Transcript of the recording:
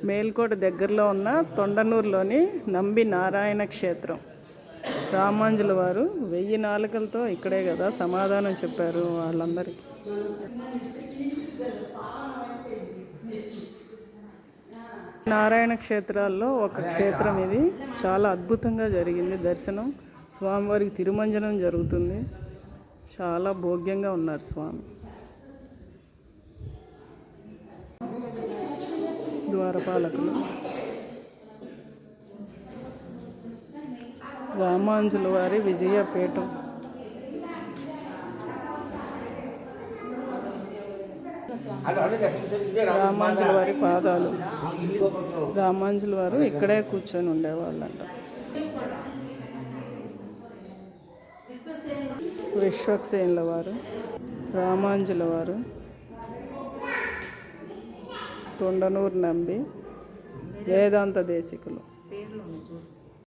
మేల్కోట దగ్గరలో ఉన్న తొండనూరులోని నంబి నారాయణ క్షేత్రం. రామాంజుల వారు 1000 నాలుకలతో ఇక్కడే కదా సమాధానం చెప్పారు వాళ్ళందరికీ. నారాయణ క్షేత్రాల్లో ఒక క్షేత్రం ఇది. చాలా అద్భుతంగా జరిగింది దర్శనం. స్వామివారికి తిరుమంజనం జరుగుతుంది. చాలా భోగ్యంగా ఉన్నారు స్వామి. ద్వారపాలకులు రామాంజుల వారి విజయపీఠం. రామాంజుల వారి పాదాలు. రామాంజుల వారు ఇక్కడే కూర్చొని ఉండేవాళ్ళంట. విశ్వక్సేనుల వారు, రామాంజుల వారు, తొండనూరు నంబి, వేదాంత దేశికులు.